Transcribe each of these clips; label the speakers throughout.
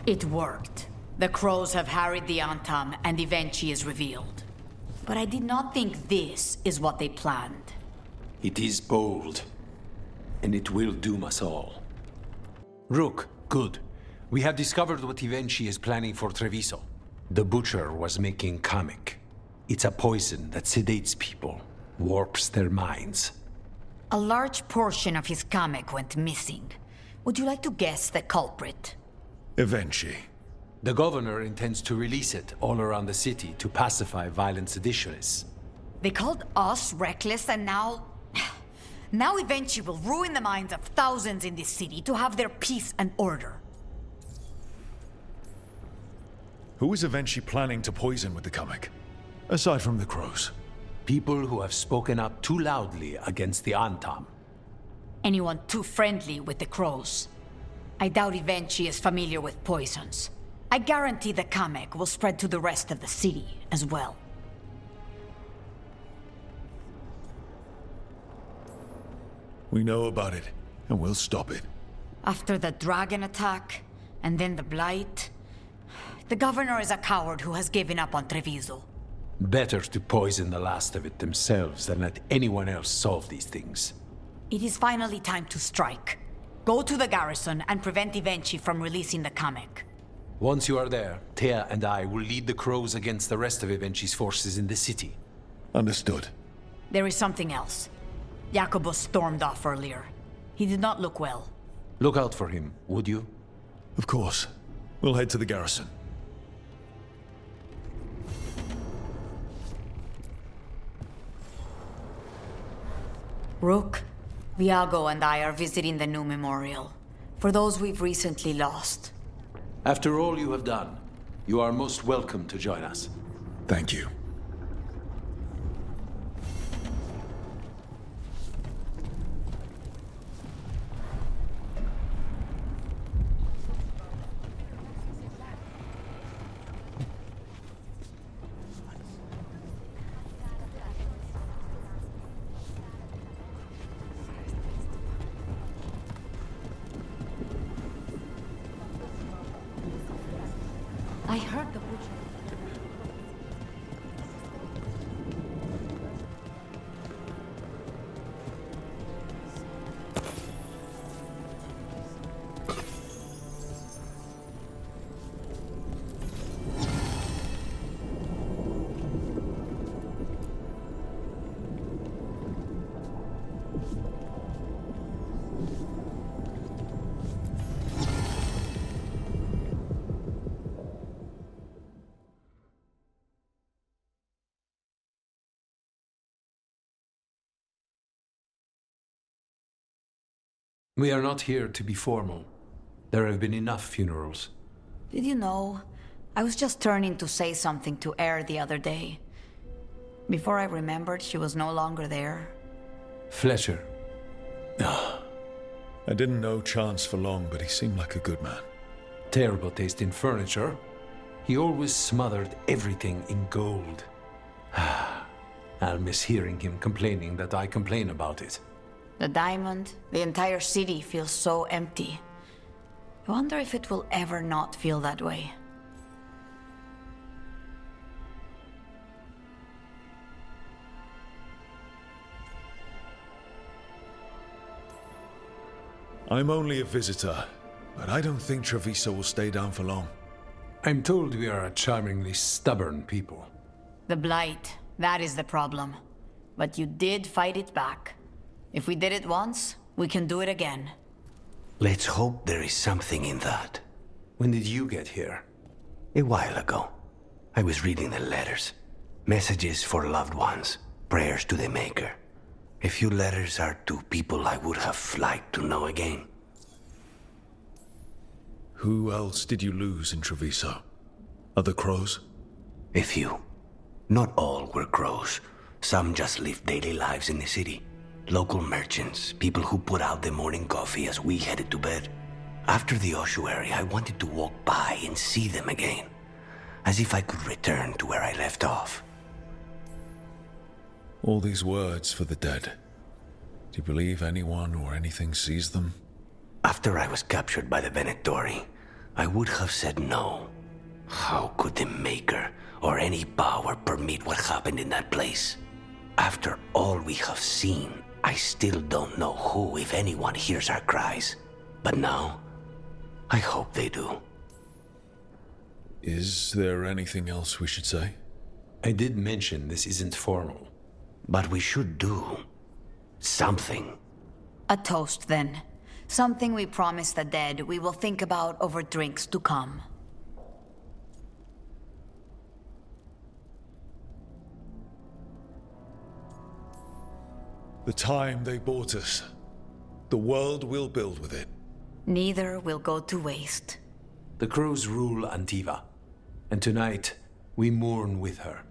Speaker 1: It worked. The crows have harried the Antaam, and Avenging is revealed. But I did not think this is what they planned.
Speaker 2: It is bold, and it will doom us all. Rook, good. We have discovered what Avenging is planning for Treviso. The Butcher was making Kamek. It's a poison that sedates people, warps their minds.
Speaker 1: A large portion of his Kamek went missing. Would you like to guess the culprit?
Speaker 3: Avenging.
Speaker 2: The governor intends to release it all around the city to pacify violent seditionists.
Speaker 1: They called us reckless, and now... Now Avenging will ruin the minds of thousands in this city to have their peace and order.
Speaker 3: Who is Avenging planning to poison with the Kamek? Aside from the crows.
Speaker 2: People who have spoken up too loudly against the Antaam.
Speaker 1: Anyone too friendly with the crows. I doubt Avenging is familiar with poisons. I guarantee the Kamek will spread to the rest of the city as well.
Speaker 3: We know about it, and we'll stop it.
Speaker 1: After the dragon attack, and then the blight... The governor is a coward who has given up on Treviso.
Speaker 2: Better to poison the last of it themselves than let anyone else solve these things.
Speaker 1: It is finally time to strike. Go to the garrison and prevent Avenging from releasing the Kamek.
Speaker 2: Once you are there, Thea and I will lead the crows against the rest of Avenging's forces in the city.
Speaker 3: Understood.
Speaker 1: There is something else. Jacobus stormed off earlier. He did not look well.
Speaker 2: Look out for him, would you?
Speaker 3: Of course. We'll head to the garrison.
Speaker 1: Rook, Viago and I are visiting the new memorial. For those we've recently lost.
Speaker 2: After all you have done, you are most welcome to join us.
Speaker 3: Thank you.
Speaker 1: I heard the butcher.
Speaker 2: We are not here to be formal. There have been enough funerals.
Speaker 1: Did you know? I was just turning to say something to Air the other day. Before I remembered, she was no longer there.
Speaker 2: Fletcher.
Speaker 3: I didn't know Chance for long, but he seemed like a good man.
Speaker 2: Terrible taste in furniture. He always smothered everything in gold. I'll miss hearing him complaining that I complain about it.
Speaker 1: The diamond, the entire city feels so empty. I wonder if it will ever not feel that way.
Speaker 3: I'm only a visitor, but I don't think Treviso will stay down for long.
Speaker 2: I'm told we are a charmingly stubborn people.
Speaker 1: The blight, that is the problem. But you did fight it back. If we did it once, we can do it again.
Speaker 4: Let's hope there is something in that.
Speaker 2: When did you get here?
Speaker 4: A while ago. I was reading the letters. Messages for loved ones. Prayers to the Maker. A few letters are to people I would have liked to know again.
Speaker 3: Who else did you lose in Treviso? Other crows?
Speaker 4: A few. Not all were crows. Some just lived daily lives in the city. Local merchants, people who put out the morning coffee as we headed to bed. After the ossuary, I wanted to walk by and see them again. As if I could return to where I left off.
Speaker 3: All these words for the dead. Do you believe anyone or anything sees them?
Speaker 4: After I was captured by the Venatori, I would have said no. How could the Maker or any power permit what happened in that place? After all we have seen, I still don't know who, if anyone, hears our cries. But now, I hope they do.
Speaker 3: Is there anything else we should say?
Speaker 2: I did mention this isn't formal.
Speaker 4: But we should do something.
Speaker 1: A toast, then. Something we promise the dead we will think about over drinks to come.
Speaker 3: The time they bought us, the world we'll build with it.
Speaker 1: Neither will go to waste.
Speaker 2: The crows rule Antiva, and tonight we mourn with her.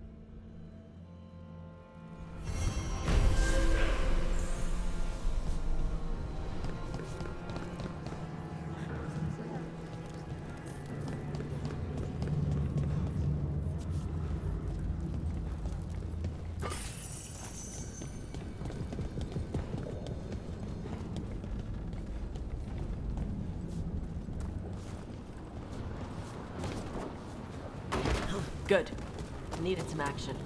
Speaker 5: Good. Needed some action.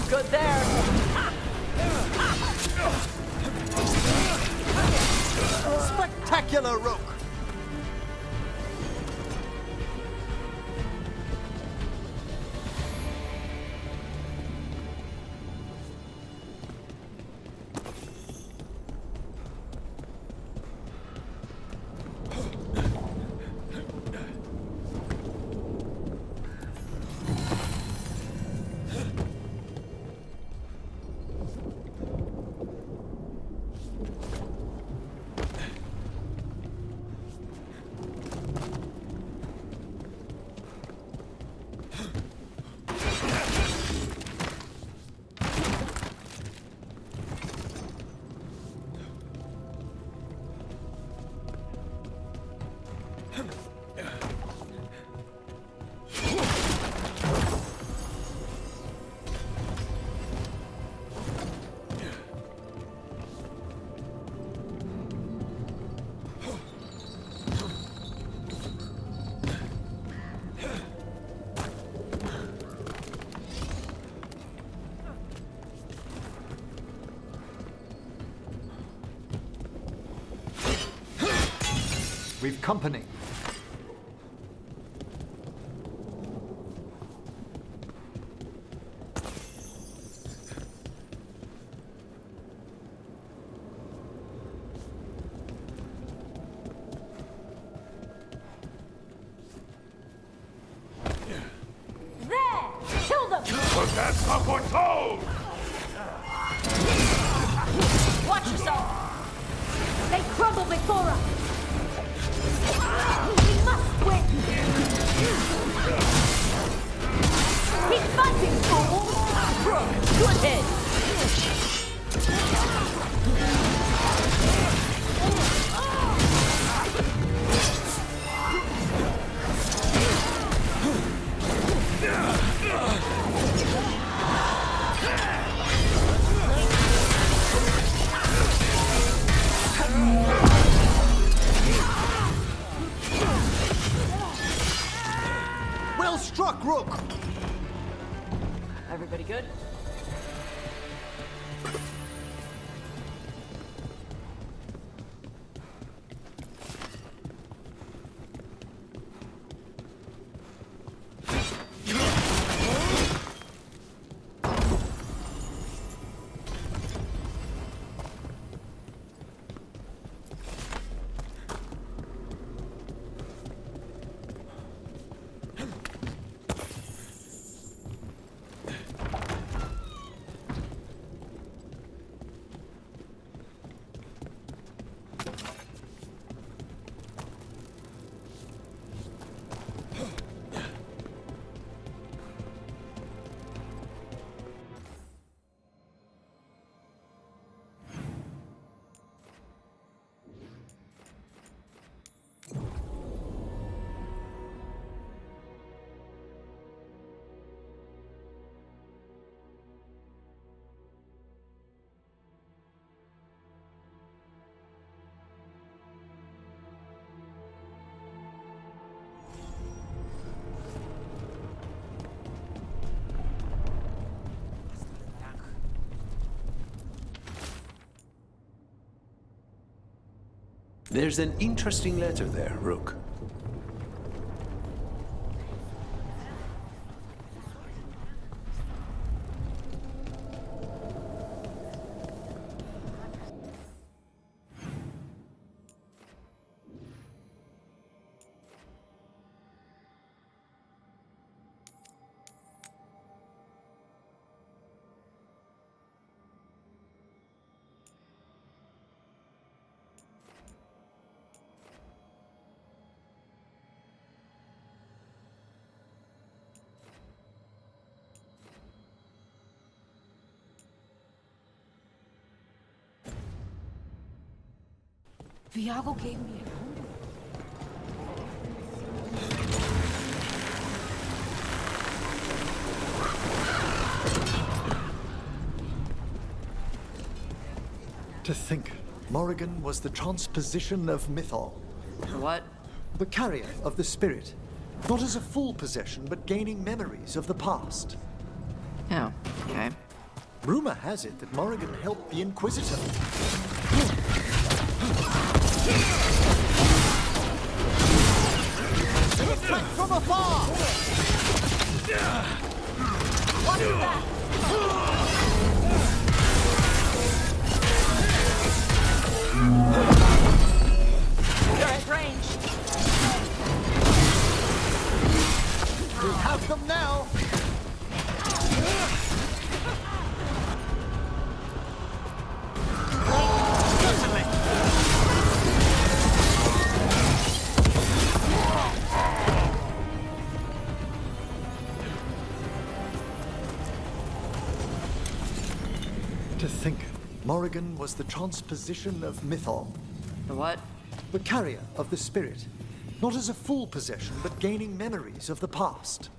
Speaker 5: Good there.
Speaker 6: Spectacular, Rook! We've company.
Speaker 7: But that's not what's told!
Speaker 1: Watch yourself! They crumble before us! We must win! Keep fighting, fool!
Speaker 5: Good hit!
Speaker 6: Well struck, Rook!
Speaker 5: Everybody good?
Speaker 2: There's an interesting letter there, Rook.
Speaker 1: Viago gave me a home.
Speaker 6: To think, Morrigan was the transposition of Mythol,
Speaker 5: What?
Speaker 6: the carrier of the spirit. Not as a full possession, but gaining memories of the past.
Speaker 5: Oh, okay.
Speaker 6: Rumor has it that Morrigan helped the Inquisitor. Attack from afar!
Speaker 5: What is that? They're at range.
Speaker 6: We have them now! To think, Morrigan was the transposition of Mythol,
Speaker 5: The what?
Speaker 6: the carrier of the spirit. Not as a full possession, but gaining memories of the past.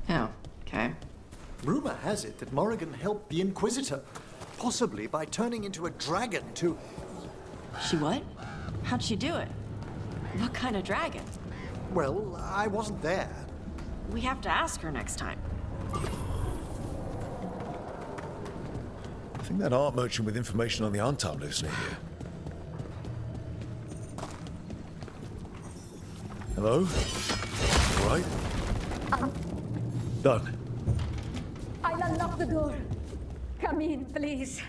Speaker 5: Oh, okay.
Speaker 6: Rumor has it that Morrigan helped the Inquisitor, possibly by turning into a dragon to...
Speaker 5: She what? How'd she do it? What kind of dragon?
Speaker 6: Well, I wasn't there.
Speaker 5: We have to ask her next time.
Speaker 3: I think that art merchant with information on the Antaam lives near here. Hello? All right? Done.
Speaker 1: I'll unlock the door. Come in, please.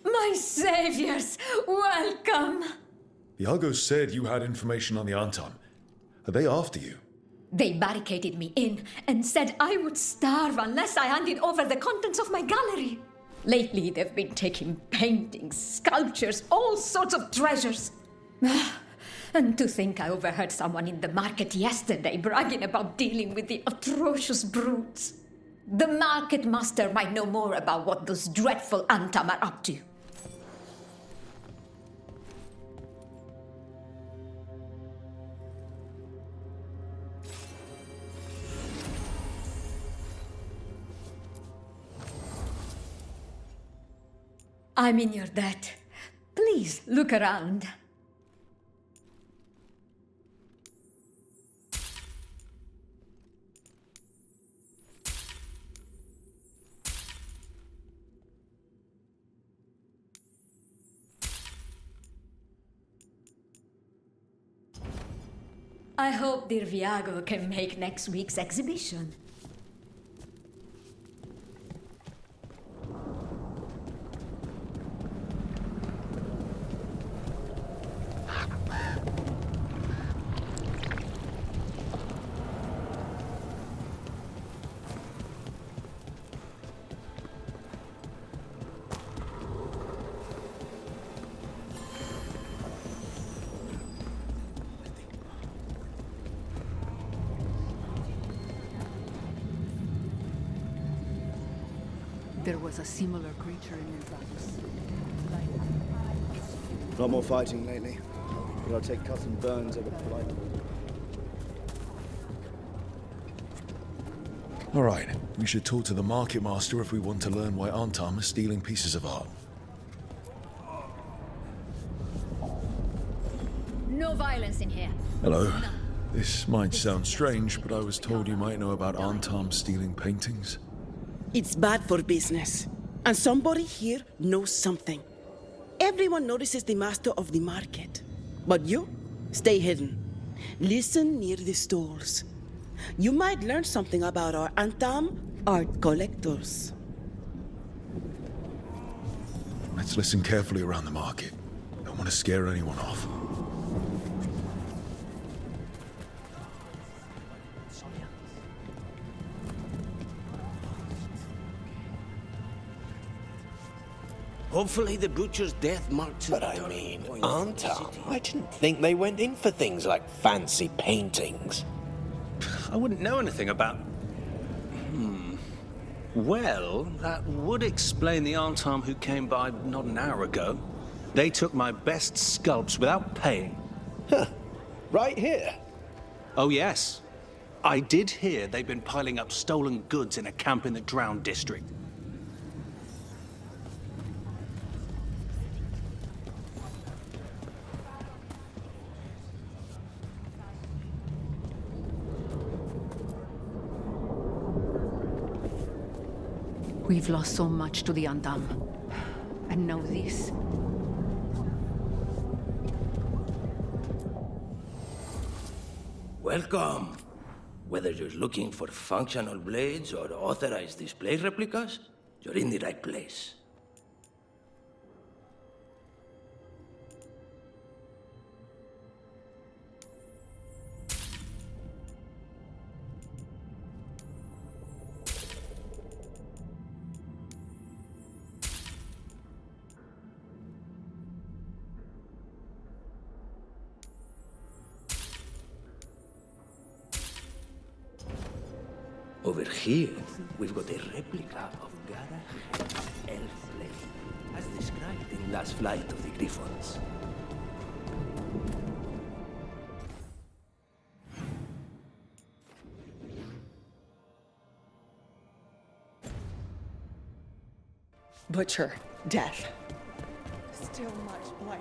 Speaker 1: My saviors, welcome!
Speaker 3: Iago said you had information on the Antaam. Are they after you?
Speaker 1: They barricaded me in and said I would starve unless I handed over the contents of my gallery. Lately, they've been taking paintings, sculptures, all sorts of treasures. And to think I overheard someone in the market yesterday bragging about dealing with the atrocious brutes. The market master might know more about what those dreadful Antaam are up to. I'm in your debt. Please look around. I hope dear Viago can make next week's exhibition.
Speaker 8: There was a similar creature in Treviso.
Speaker 9: Not more fighting lately, but I'll take Cousin Burns over polite.
Speaker 3: All right, we should talk to the Market Master if we want to learn why Antaam is stealing pieces of art.
Speaker 1: No violence in here.
Speaker 3: Hello. This might sound strange, but I was told you might know about Antaam stealing paintings.
Speaker 10: It's bad for business. And somebody here knows something. Everyone notices the master of the market. But you, stay hidden. Listen near the stalls. You might learn something about our Antaam art collectors.
Speaker 3: Let's listen carefully around the market. Don't want to scare anyone off.
Speaker 4: Hopefully the butcher's death marks... But I mean, Antaam, I didn't think they went in for things like fancy paintings. I wouldn't know anything about... Well, that would explain the Antaam who came by not an hour ago. They took my best sculpts without paying.
Speaker 9: Huh. Right here?
Speaker 4: Oh, yes. I did hear they've been piling up stolen goods in a camp in the Drowned district.
Speaker 8: We've lost so much to the Antaam. And now this.
Speaker 11: Welcome. Whether you're looking for functional blades or authorized display replicas, you're in the right place. Over here, we've got a replica of Gara elf blade, as described in Last Flight of the Griffons.
Speaker 10: Butcher, death. Still much blight.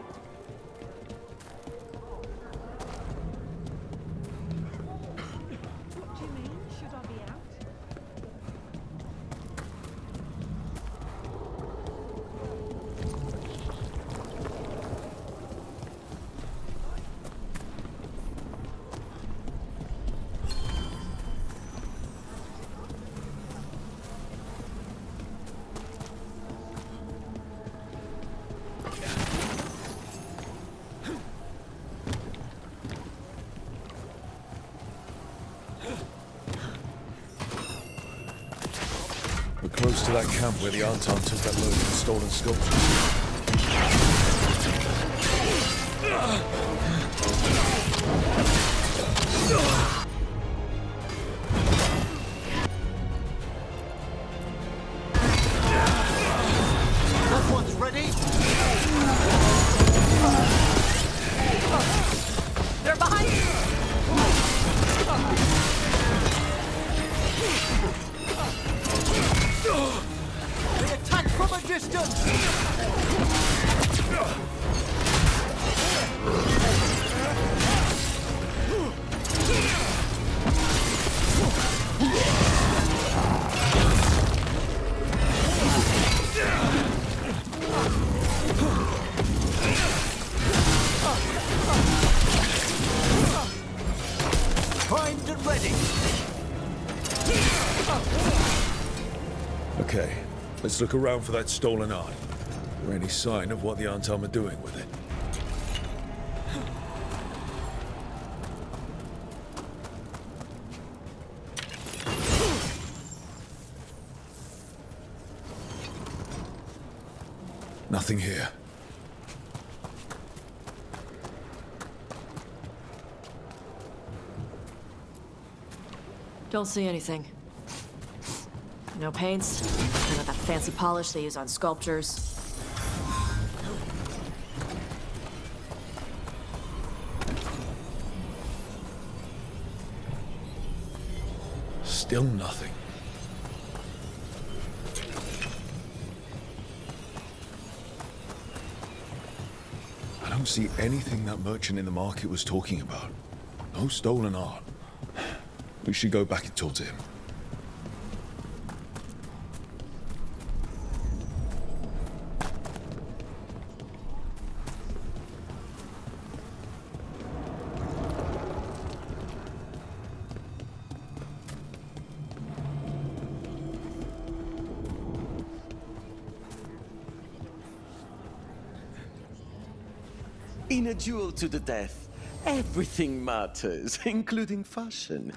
Speaker 5: What do you mean? Should I be out?
Speaker 3: We're close to that camp where the Antaam took that load of stolen sculptures.
Speaker 6: That one's ready.
Speaker 1: They're behind you!
Speaker 6: They attack from a distance. Primed and ready.
Speaker 3: Okay, let's look around for that stolen art. Or any sign of what the Antaam are doing with it. Nothing here.
Speaker 5: Don't see anything. No paints. None of that fancy polish they use on sculptures.
Speaker 3: Still nothing. I don't see anything that merchant in the market was talking about. No stolen art. We should go back and talk to him.
Speaker 12: In a duel to the death, everything matters, including fashion.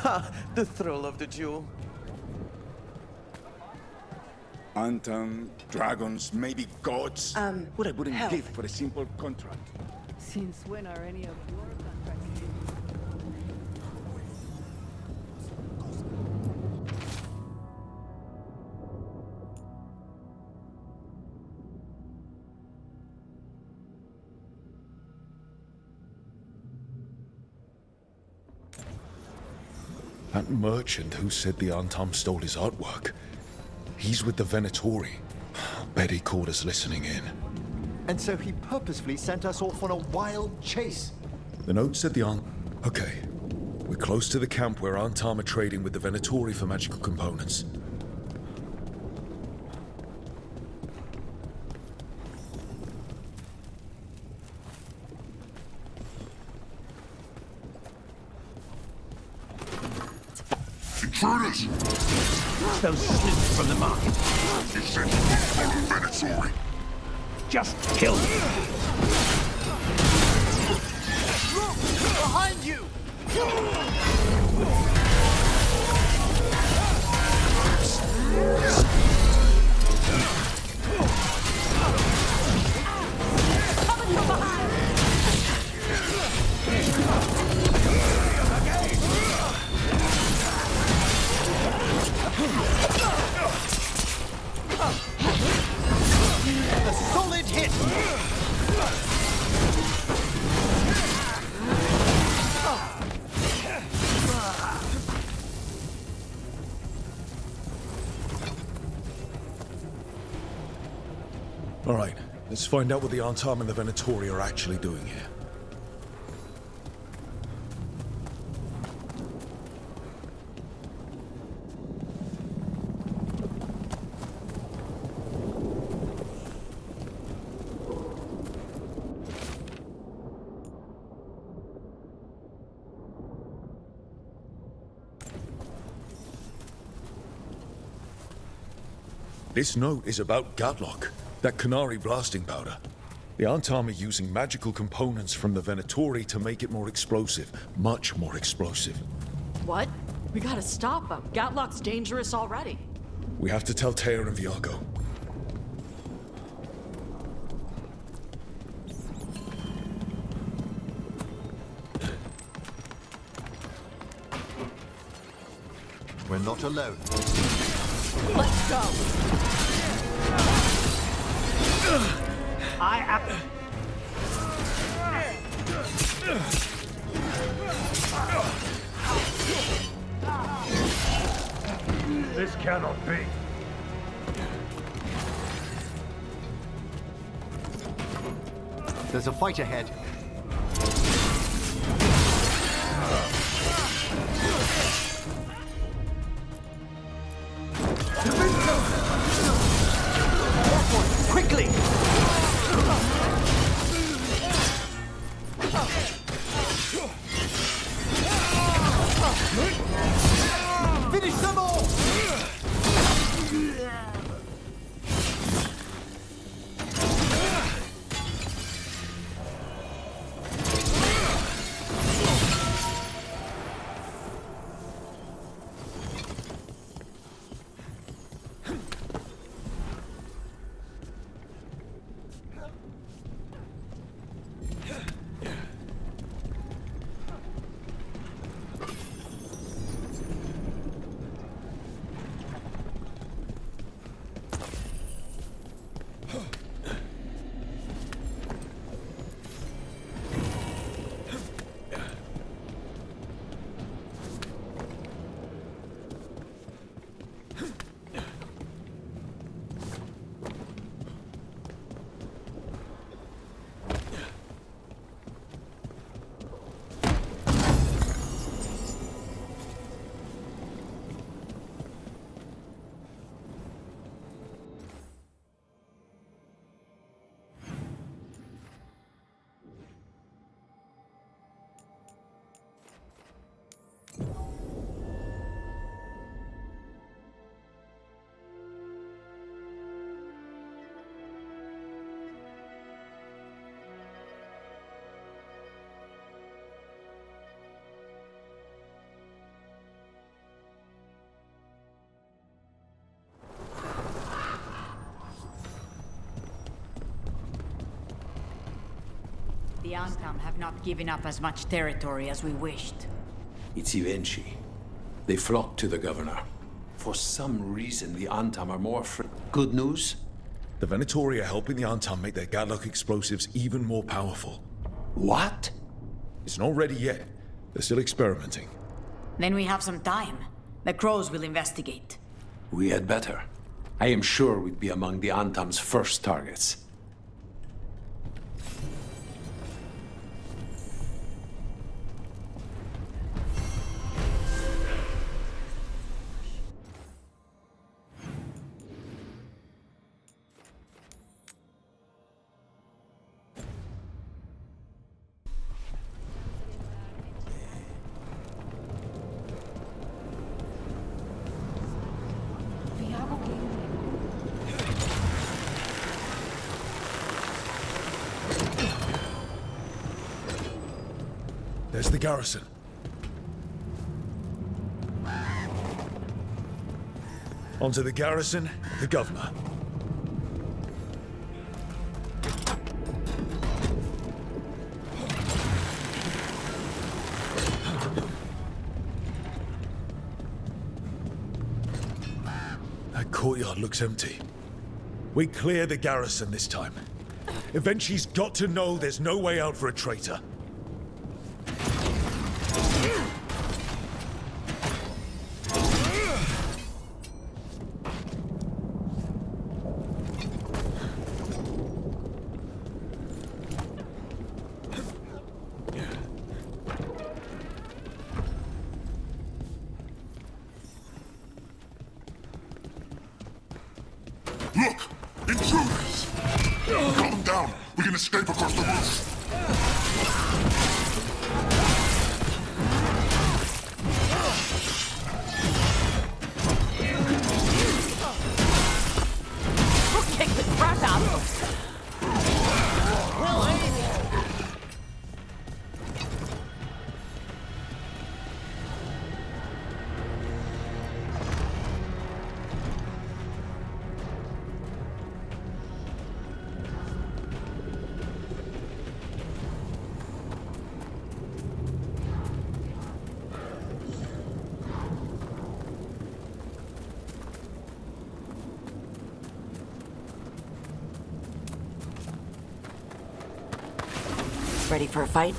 Speaker 12: Ha! The thrill of the duel.
Speaker 7: Antaam, dragons, maybe gods. What I wouldn't give for a simple contract.
Speaker 8: Since when are any of your contracts?
Speaker 3: That merchant who said the Antaam stole his artwork. He's with the Venatori. Bet he caught us listening in.
Speaker 6: And so he purposefully sent us off on a wild chase.
Speaker 3: The note said the Okay. We're close to the camp where Antaam are trading with the Venatori for magical components.
Speaker 7: Intruders!
Speaker 11: Those sleuths from the market.
Speaker 7: You said you would follow Venatori.
Speaker 11: Just kill them.
Speaker 6: Behind you! A solid hit!
Speaker 3: All right, let's find out what the Antaam and the Venatori are actually doing here. This note is about Gatlock, that Canary blasting powder. The Antaam are using magical components from the Venatori to make it more explosive, much more explosive.
Speaker 5: What? We gotta stop them. Gatlock's dangerous already.
Speaker 3: We have to tell Tear and Viago.
Speaker 6: We're not alone.
Speaker 5: Let's go!
Speaker 11: I am...
Speaker 7: This cannot be.
Speaker 6: There's a fight ahead.
Speaker 13: The Antaam have not given up as much territory as we wished.
Speaker 2: It's Avenging. They flocked to the governor. For some reason, the Antaam are more Good news?
Speaker 3: The Venatori are helping the Antaam make their Gadlock explosives even more powerful.
Speaker 2: What?
Speaker 3: It's not ready yet. They're still experimenting.
Speaker 13: Then we have some time. The Crows will investigate.
Speaker 2: We had better. I am sure we'd be among the Antaam's first targets.
Speaker 3: There's the garrison. Onto the garrison, the governor. That courtyard looks empty. We clear the garrison this time. Avenging's got to know there's no way out for a traitor.
Speaker 14: Look! Intruders! Calm down! We can escape across the roof!
Speaker 5: We'll kick the crap out of them! Ready for a fight?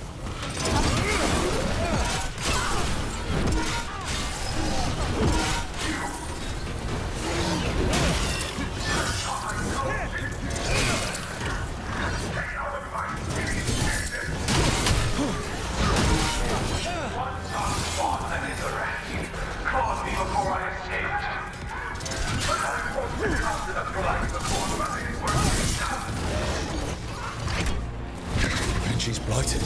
Speaker 3: She's blighted.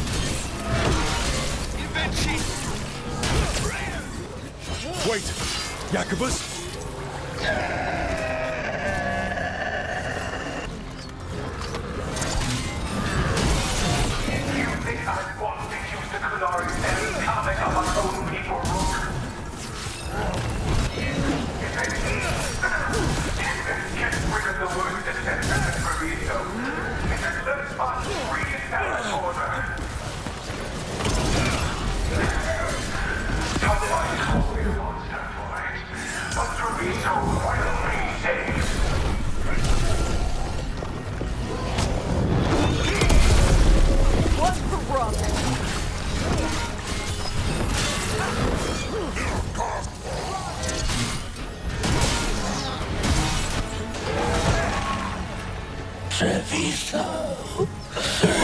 Speaker 3: Wait! Jacobus?
Speaker 15: You think I want to use the Kunari and coming of our own people, Rook? Get rid of the word that says Treviso. And let us re-establish order. Come on, holy monster for it. But Treviso will be saved.
Speaker 5: What's the rub?
Speaker 11: Treviso 3.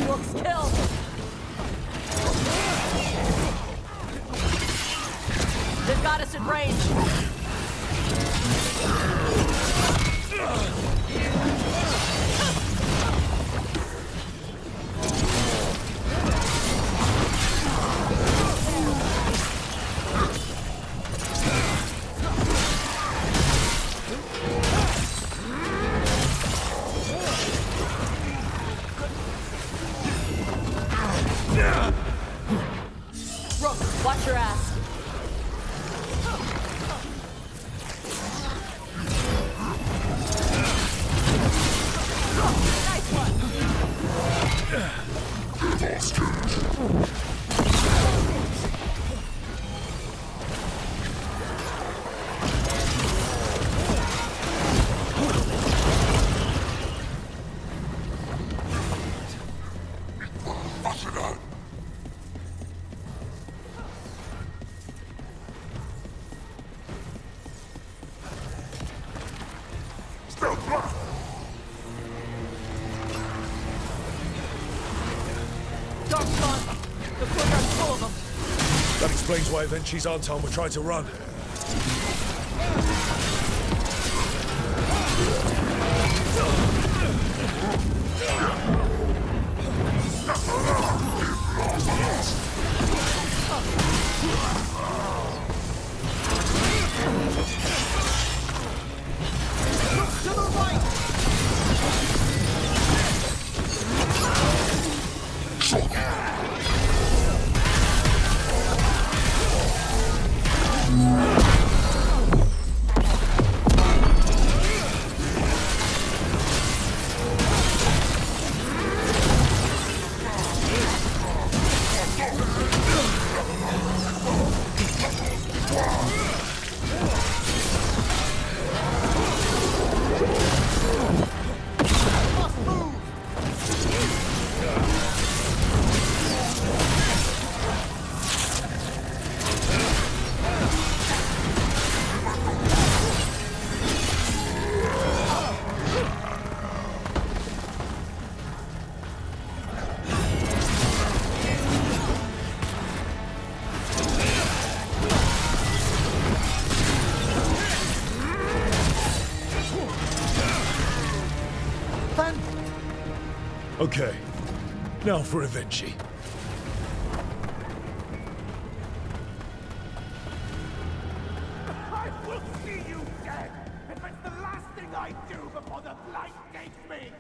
Speaker 5: Looks killed. They've got us in range. Rook, watch your ass.
Speaker 3: That explains why Avenging's Antaam were trying to run. Okay, now for Avenging.
Speaker 15: I will see you dead if it's the last thing I do before the blight takes me!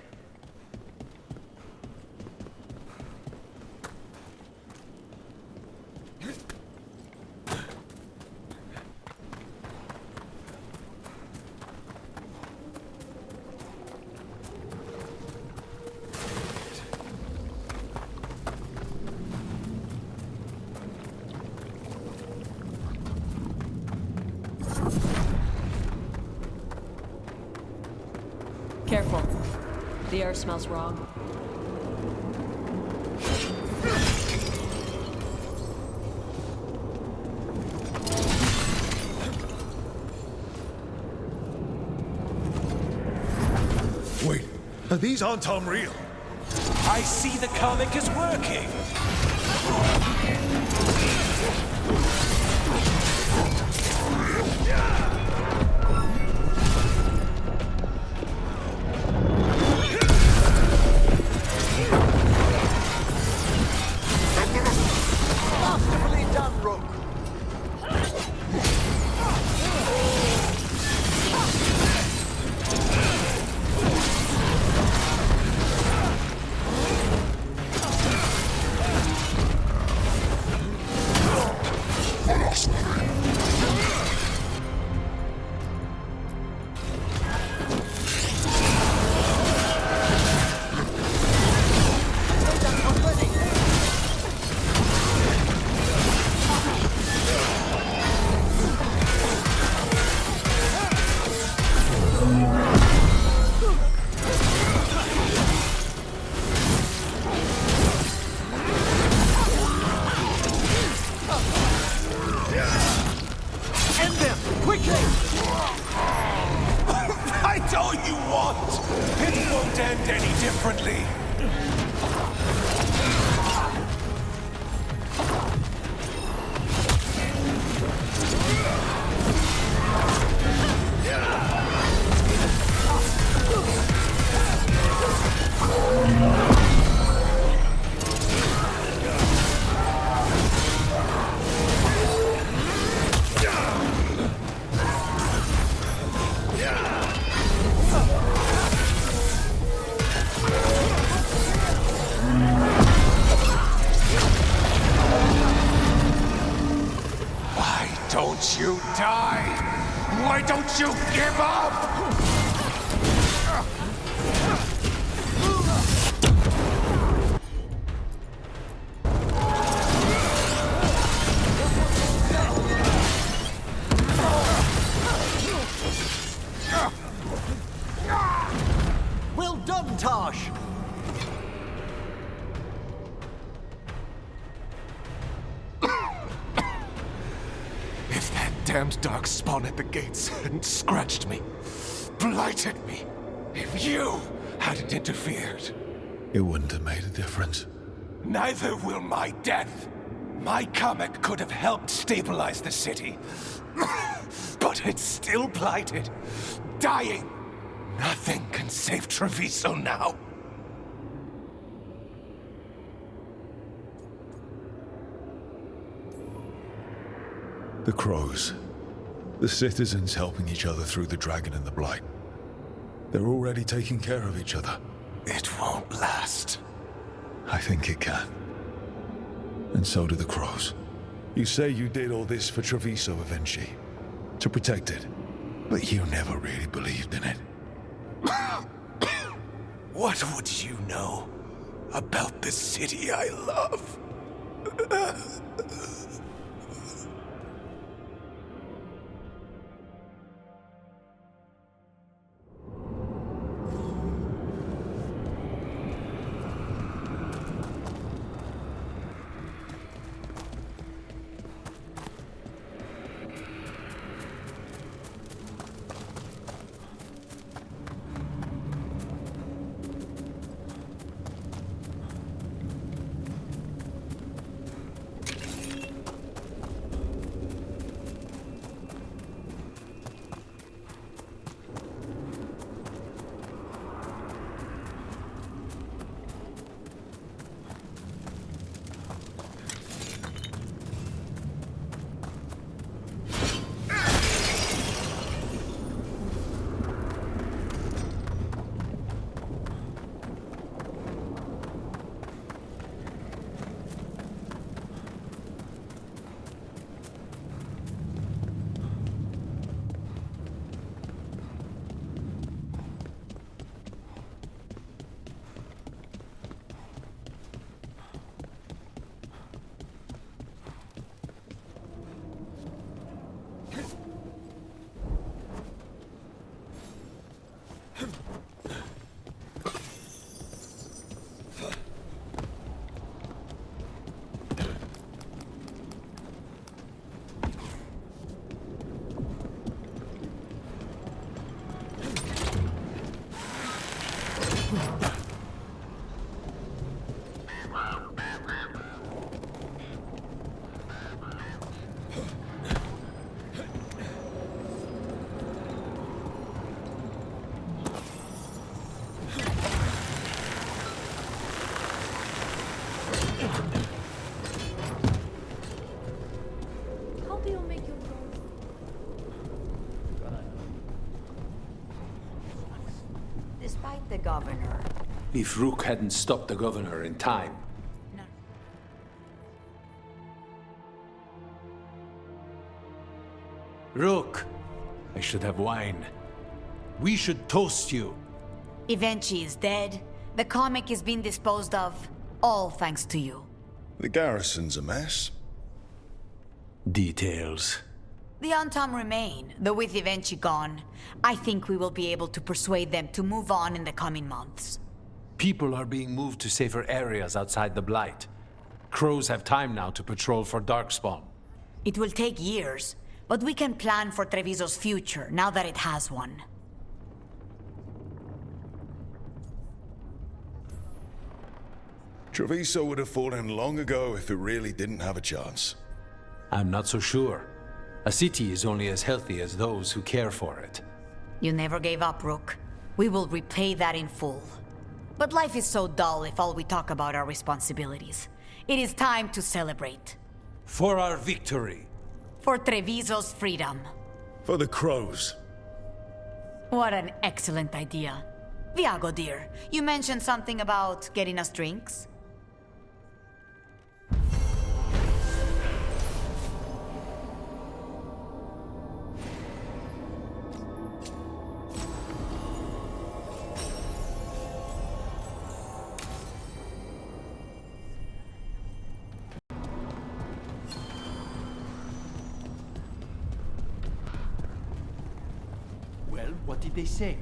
Speaker 5: Careful. The air smells wrong.
Speaker 3: Wait, are these Antaam real?
Speaker 2: I see the comic is working!
Speaker 6: Masterfully done, Rook.
Speaker 2: Fight all you want! It won't end any differently! Don't you die? Why don't you give up?
Speaker 16: damned dark spawn at the gates and scratched me, blighted me. If you hadn't interfered,
Speaker 3: it wouldn't have made a difference.
Speaker 16: neither will my death. My comet could have helped stabilize the city, but it's still blighted, dying. Nothing can save Treviso now.
Speaker 3: The crows. The citizens helping each other through the dragon and the blight. They're already taking care of each other.
Speaker 16: It won't last.
Speaker 3: I think it can. And so do the crows. You say you did all this for Treviso, Avenging, to protect it. But you never really believed in it.
Speaker 16: What would you know about the city I love?
Speaker 13: Despite the governor.
Speaker 2: If Rook hadn't stopped the governor in time.
Speaker 13: No.
Speaker 2: Rook, I should have wine. We should toast you.
Speaker 13: Avenging is dead. The comic is being disposed of. All thanks to you.
Speaker 3: The garrison's a mess.
Speaker 2: Details.
Speaker 13: The Antaam remain, though with Avenging gone, I think we will be able to persuade them to move on in the coming months.
Speaker 2: People are being moved to safer areas outside the Blight. Crows have time now to patrol for Darkspawn.
Speaker 13: It will take years, but we can plan for Treviso's future now that it has one.
Speaker 3: Treviso would have fallen long ago if it really didn't have a chance.
Speaker 2: I'm not so sure. A city is only as healthy as those who care for it.
Speaker 13: You never gave up, Rook. We will repay that in full. But life is so dull if all we talk about are responsibilities. It is time to celebrate.
Speaker 2: For our victory.
Speaker 13: For Treviso's freedom.
Speaker 3: For the crows.
Speaker 13: What an excellent idea. Viago, dear, you mentioned something about getting us drinks?
Speaker 11: Well, what did they say?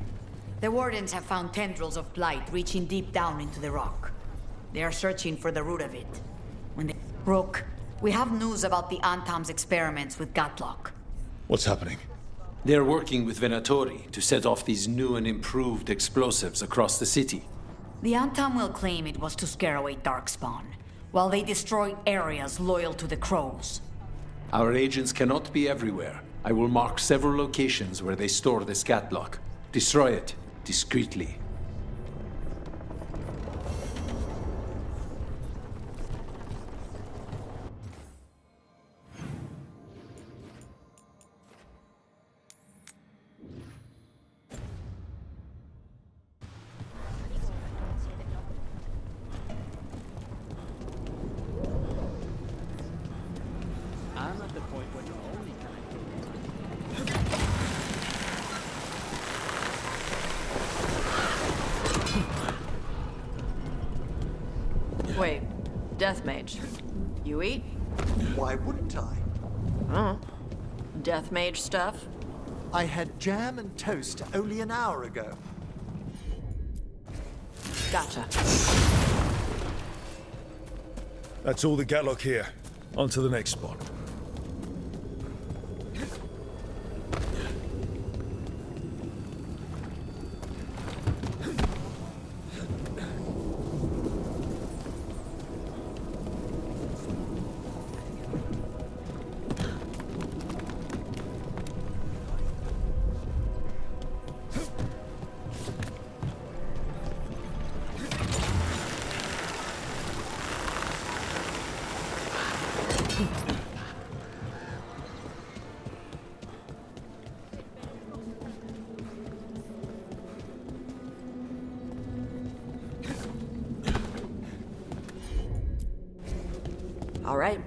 Speaker 13: The Wardens have found tendrils of blight reaching deep down into the rock. They are searching for the root of it. Rook, we have news about the Antaam's experiments with Gatlock.
Speaker 3: What's happening?
Speaker 2: They're working with Venatori to set off these new and improved explosives across the city.
Speaker 13: The Antaam will claim it was to scare away Darkspawn, while they destroy areas loyal to the Crows.
Speaker 2: Our agents cannot be everywhere. I will mark several locations where they store the scatlock. Destroy it, discreetly.
Speaker 11: I'm at the point where you're only
Speaker 5: Wait, Death Mage. You eat?
Speaker 6: Why wouldn't I?
Speaker 5: Death Mage stuff?
Speaker 6: I had jam and toast only an hour ago.
Speaker 5: Gotcha.
Speaker 3: That's all the Gatlock here. On to the next spot.
Speaker 5: All right.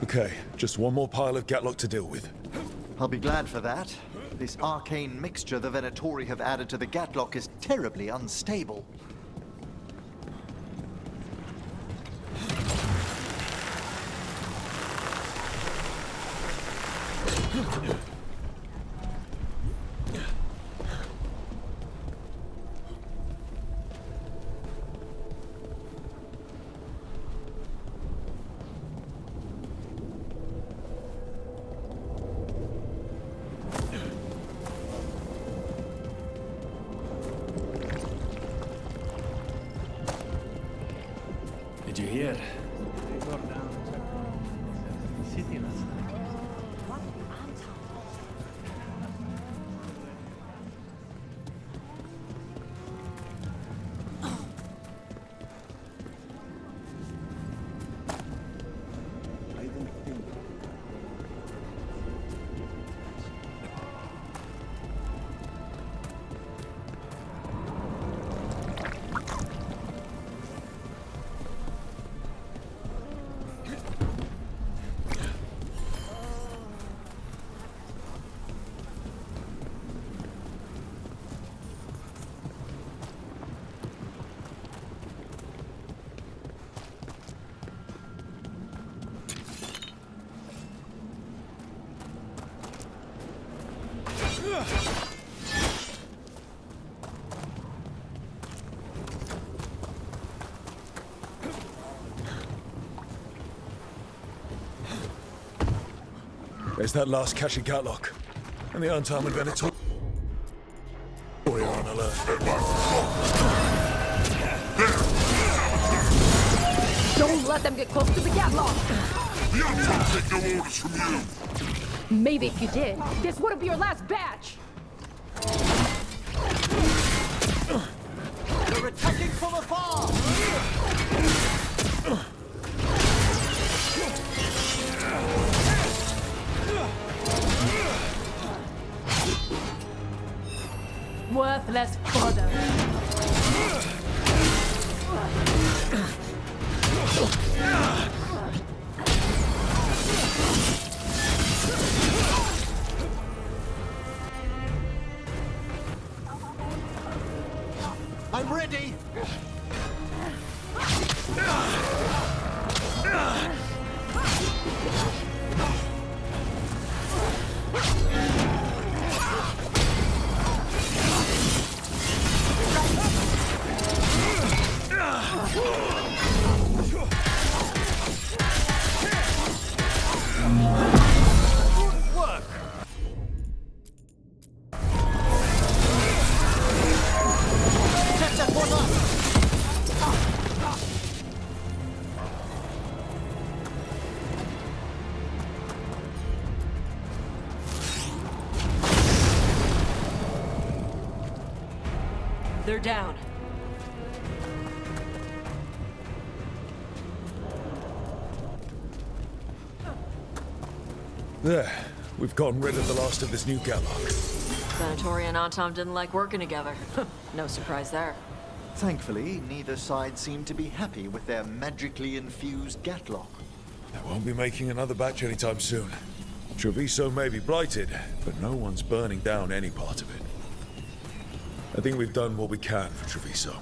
Speaker 3: Okay, just one more pile of Gatlock to deal with.
Speaker 6: I'll be glad for that. This arcane mixture the Venatori have added to the Gatlock is terribly unstable.
Speaker 11: Did you hear? They tore down the city last night. I don't think.
Speaker 3: There's that last cache of Gatlock. And the Antaam and Venatori are on alert.
Speaker 1: Don't let them get close to the Gatlock!
Speaker 14: The Antaam take no orders from you!
Speaker 1: Maybe if you did, this wouldn't be your last batch!
Speaker 6: They're attacking from afar!
Speaker 1: Worthless fodder.
Speaker 6: I'm ready!
Speaker 5: her down.
Speaker 3: There. We've gotten rid of the last of this new Gatlock.
Speaker 5: Statuary and Antaam didn't like working together. No surprise there.
Speaker 6: Thankfully, neither side seemed to be happy with their magically infused Gatlock.
Speaker 3: They won't be making another batch anytime soon. Treviso may be blighted, but no one's burning down any part of it. I think we've done what we can for Treviso.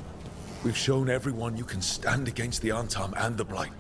Speaker 3: We've shown everyone you can stand against the Antaam and the Blight.